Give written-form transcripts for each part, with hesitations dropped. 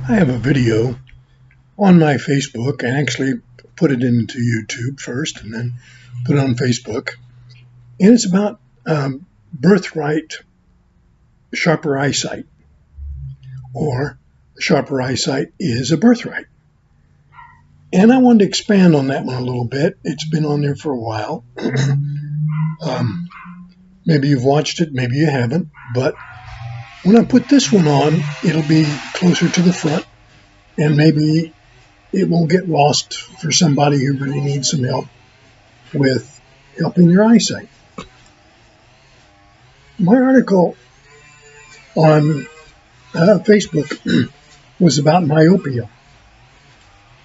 I have a video on my Facebook. I actually put it into YouTube first and then put it on Facebook. And it's about birthright sharper eyesight, or sharper eyesight is a birthright. And I wanted to expand on that one a little bit. It's been on there for a while. Maybe you've watched it, maybe you haven't. But when I put this one on, it'll be closer to the front, and maybe it won't get lost for somebody who really needs some help with helping their eyesight. My article on Facebook was about myopia.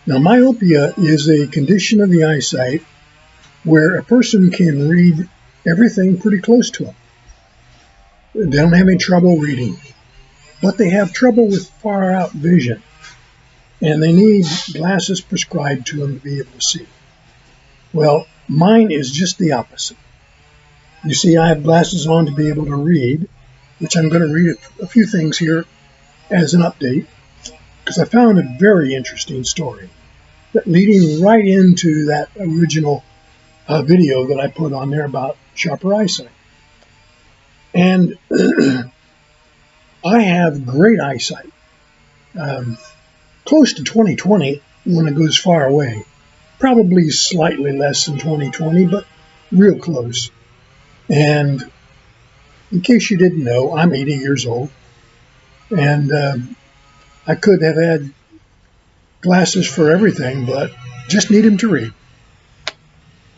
Now, myopia is a condition of the eyesight where a person can read everything pretty close to them. They don't have any trouble reading, but they have trouble with far out vision, and they need glasses prescribed to them to be able to see. Well, mine is just the opposite. You see, I have glasses on to be able to read, which I'm going to read a few things here as an update, because I found a very interesting story that leading right into that original video that I put on there about sharper eyesight. And I have great eyesight, close to 20/20 when it goes far away, probably slightly less than 20/20, but real close. And in case you didn't know, I'm 80 years old, and I could have had glasses for everything, but just need them to read.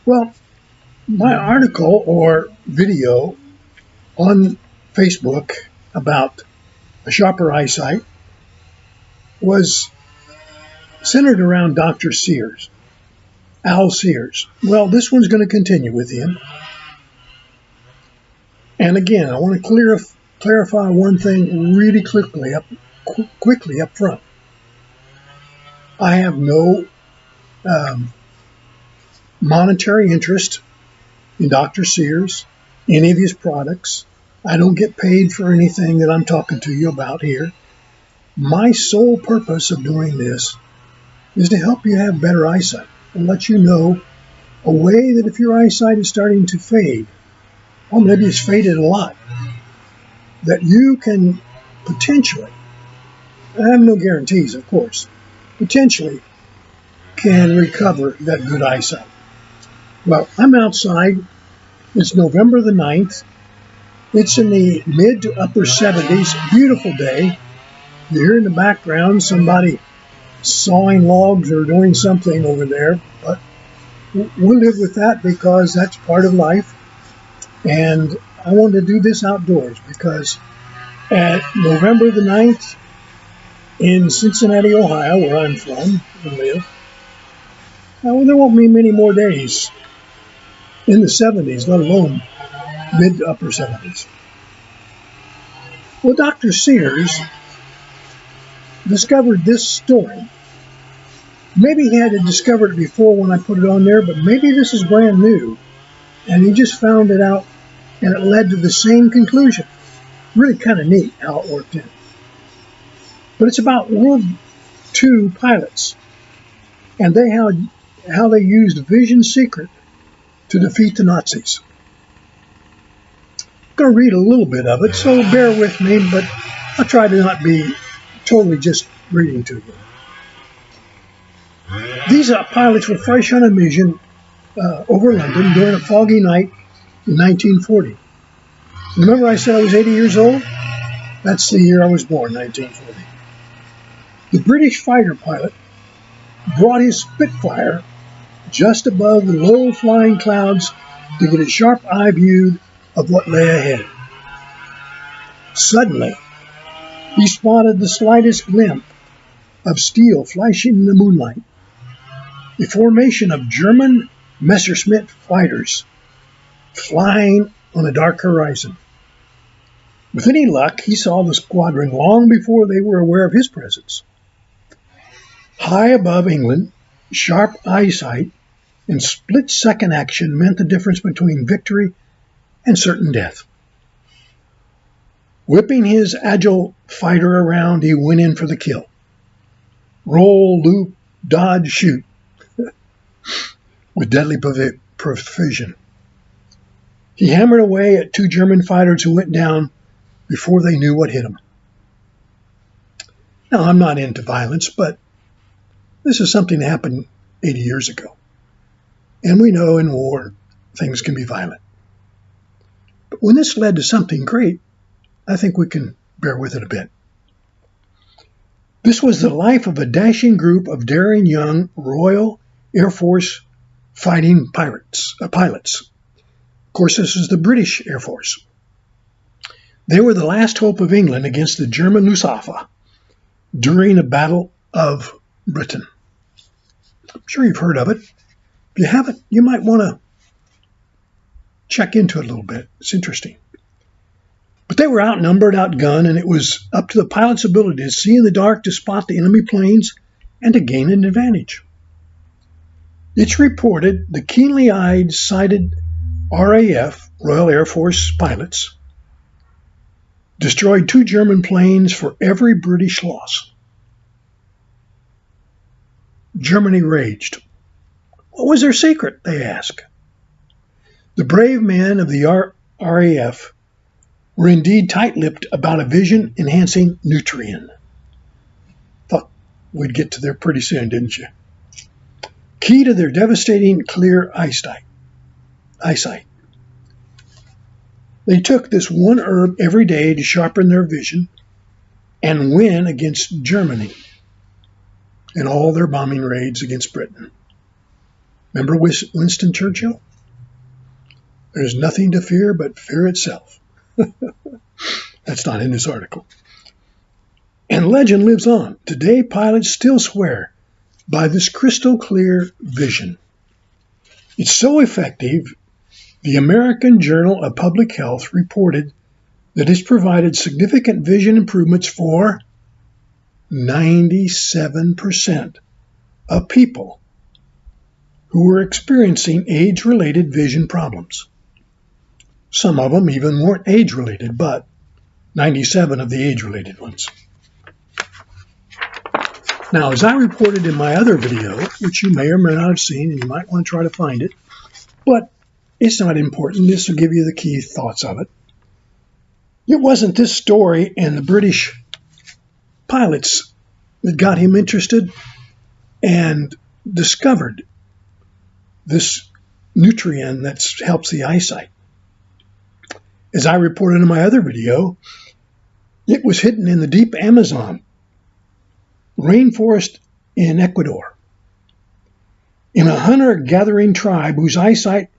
Well, my article or video on Facebook about a sharper eyesight was centered around Dr. Sears, Al Sears. Well, this one's going to continue with him. And again, I want to clarify one thing really quickly up front. I have no monetary interest in Dr. Sears, any of his products. I don't get paid for anything that I'm talking to you about here. My sole purpose of doing this is to help you have better eyesight and let you know a way that if your eyesight is starting to fade, or maybe it's faded a lot, that you can potentially, I have no guarantees, of course, potentially can recover that good eyesight. Well, I'm outside. It's November the 9th. It's in the mid to upper 70s. Beautiful day. You hear in the background somebody sawing logs or doing something over there, but we'll live with that because that's part of life. And I wanted to do this outdoors because at November the 9th in Cincinnati, Ohio, where I'm from and live, there won't be many more days in the 70s, let alone mid to upper 70s. Well, Dr. Sears discovered this story. Maybe he had to discover it before when I put it on there, but maybe this is brand new, and he just found it out, and it led to the same conclusion. Really kind of neat how it worked in. But it's about World II pilots, and how they used vision secret to defeat the Nazis. I'm going to read a little bit of it, so bear with me, but I'll try to not be totally just reading to you. These pilots were fresh on a mission over London during a foggy night in 1940. Remember I said I was 80 years old? That's the year I was born, 1940. The British fighter pilot brought his Spitfire just above the low-flying clouds to get a sharp eye view of what lay ahead. Suddenly, he spotted the slightest glimpse of steel flashing in the moonlight. A formation of German Messerschmitt fighters flying on a dark horizon. With any luck, he saw the squadron long before they were aware of his presence. High above England, sharp eyesight and split-second action meant the difference between victory and certain death. Whipping his agile fighter around, he went in for the kill. roll, loop, dodge, shoot with deadly precision. He hammered away at 2 German fighters who went down before they knew what hit them. Now, I'm not into violence, but this is something that happened 80 years ago. And we know in war, things can be violent. But when this led to something great, I think we can bear with it a bit. This was the life of a dashing group of daring young Royal Air Force fighting pilots. Of course, this is the British Air Force. They were the last hope of England against the German Luftwaffe during the Battle of Britain. I'm sure you've heard of it. If you haven't, you might want to check into it a little bit. It's interesting. But they were outnumbered, outgunned, and it was up to the pilot's ability to see in the dark, to spot the enemy planes, and to gain an advantage. It's reported the keenly eyed, sighted RAF, Royal Air Force pilots, destroyed 2 German planes for every British loss. Germany raged. What was their secret, they asked. The brave men of the RAF were indeed tight-lipped about a vision-enhancing nutrient. Thought we'd get to there pretty soon, didn't you? Key to their devastating clear eyesight. They took this one herb every day to sharpen their vision and win against Germany in all their bombing raids against Britain. Remember Winston Churchill? There's nothing to fear but fear itself. That's not in this article. And legend lives on. Today, pilots still swear by this crystal clear vision. It's so effective, the American Journal of Public Health reported that it's provided significant vision improvements for 97% of people who were experiencing age-related vision problems. Some of them even weren't age-related, but 97 of the age-related ones. Now, as I reported in my other video, which you may or may not have seen, and you might want to try to find it, but it's not important. This will give you the key thoughts of it. It wasn't this story and the British pilots that got him interested and discovered this nutrient that helps the eyesight. As I reported in my other video, it was hidden in the deep Amazon rainforest in Ecuador, in a hunter-gathering tribe whose eyesight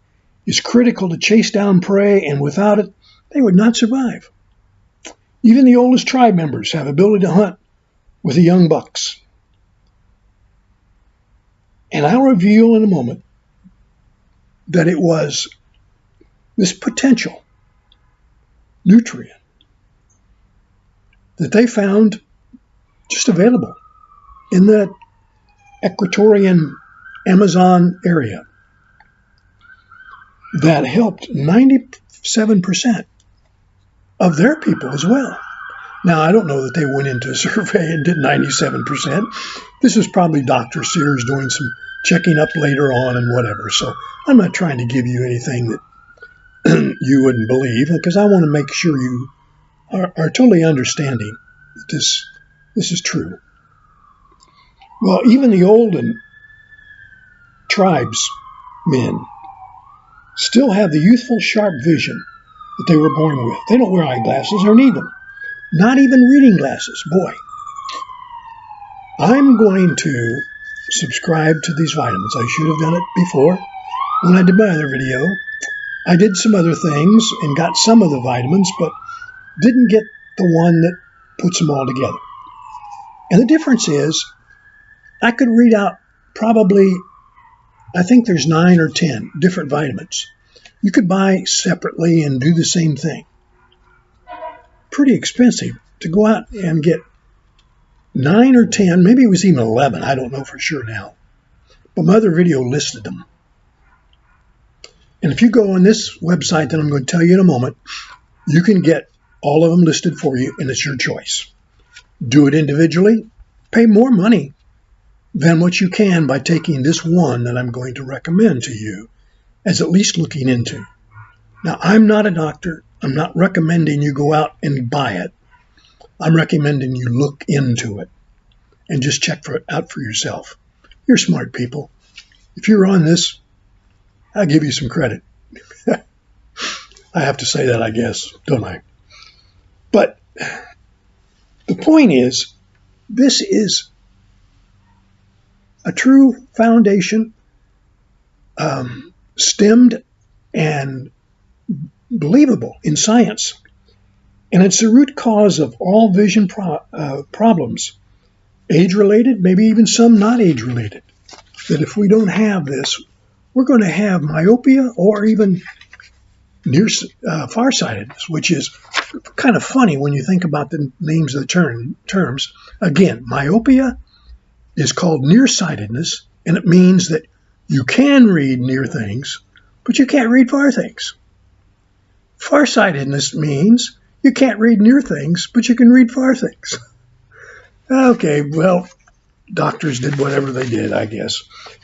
is critical to chase down prey, and without it, they would not survive. Even the oldest tribe members have ability to hunt with the young bucks. And I'll reveal in a moment that it was this potential nutrient that they found just available in the Ecuadorian Amazon area that helped 97% of their people as well. Now, I don't know that they went into a survey and did 97%. This is probably Dr. Sears doing some checking up later on and whatever. So I'm not trying to give you anything that you wouldn't believe, because I want to make sure you are totally understanding that this is true. Well, even the olden tribesmen still have the youthful, sharp vision that they were born with. They don't wear eyeglasses or need them. Not even reading glasses. Boy, I'm going to subscribe to these vitamins. I should have done it before when I did my other video. I did some other things and got some of the vitamins, but didn't get the one that puts them all together. And the difference is, I could read out probably, I think there's 9 or 10 different vitamins. You could buy separately and do the same thing. Pretty expensive to go out and get 9 or 10, maybe it was even 11, I don't know for sure now. But my other video listed them. And if you go on this website that I'm going to tell you in a moment, you can get all of them listed for you, and it's your choice. Do it individually, pay more money than what you can by taking this one that I'm going to recommend to you as at least looking into. Now, I'm not a doctor. I'm not recommending you go out and buy it. I'm recommending you look into it and just check it out for yourself. You're smart people. If you're on this, I'll give you some credit. I have to say that, I guess, don't I? But the point is, this is a true foundation, stemmed and believable in science. And it's the root cause of all vision problems, age-related, maybe even some not age-related. That if we don't have this, we're going to have myopia or even farsightedness, which is kind of funny when you think about the names of the terms. Again, myopia is called nearsightedness, and it means that you can read near things, but you can't read far things. Farsightedness means you can't read near things, but you can read far things. Okay, well, doctors did whatever they did, I guess.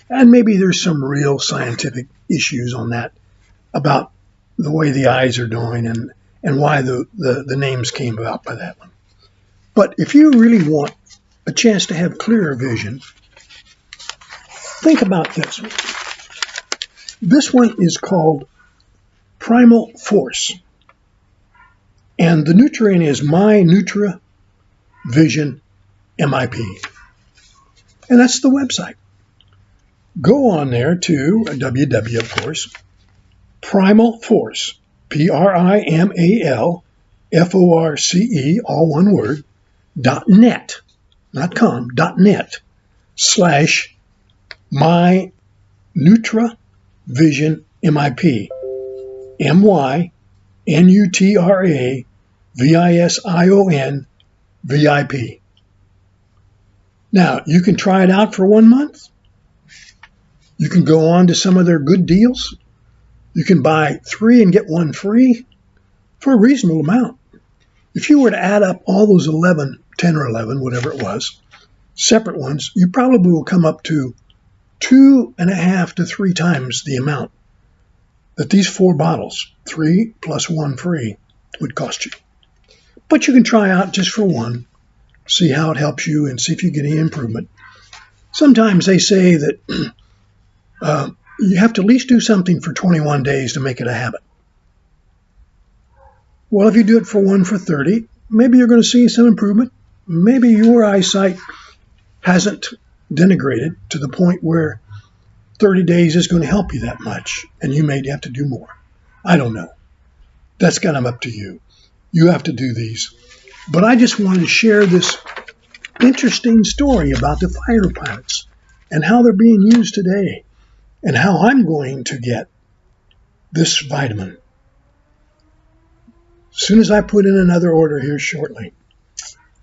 And maybe there's some real scientific issues on that about the way the eyes are doing and why the names came about by that one. But if you really want a chance to have clearer vision, think about this one. This one is called Primal Force. And the nutrient is My Nutra Vision MIP. And that's the website. Go on there to WW, of course, Primal Force, PRIMALFORCE, all one word, .net, not com, .net, / My Nutra Vision MIP, MYNUTRA VISION VIP. Now, you can try it out for 1 month. You can go on to some of their good deals. You can buy 3 and get 1 free for a reasonable amount. If you were to add up all those 10 or 11, whatever it was, separate ones, you probably will come up to 2.5 to 3 times the amount that these 4 bottles, 3 plus 1 free, would cost you. But you can try out just for 1, see how it helps you, and see if you get any improvement. Sometimes they say that you have to at least do something for 21 days to make it a habit. Well, if you do it for 1 for 30, maybe you're going to see some improvement. Maybe your eyesight hasn't denigrated to the point where 30 days is going to help you that much, and you may have to do more. I don't know. That's kind of up to you. You have to do these. But I just wanted to share this interesting story about the fighter pilots and how they're being used today and how I'm going to get this vitamin as soon as I put in another order here shortly.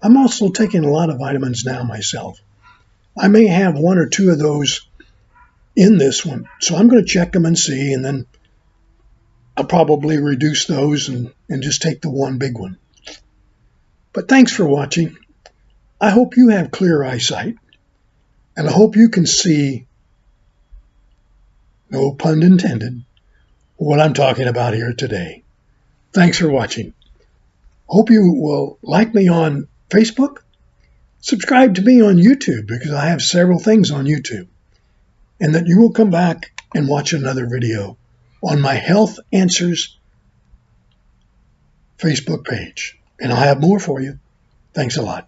I'm also taking a lot of vitamins now myself. I may have 1 or 2 of those in this one, so I'm going to check them and see, and then I'll probably reduce those and just take the 1 big one. But thanks for watching. I hope you have clear eyesight, and I hope you can see, no pun intended, what I'm talking about here today. Thanks for watching. Hope you will like me on Facebook. Subscribe to me on YouTube, because I have several things on YouTube. And that you will come back and watch another video on my Health Answers Facebook page. And I'll have more for you. Thanks a lot.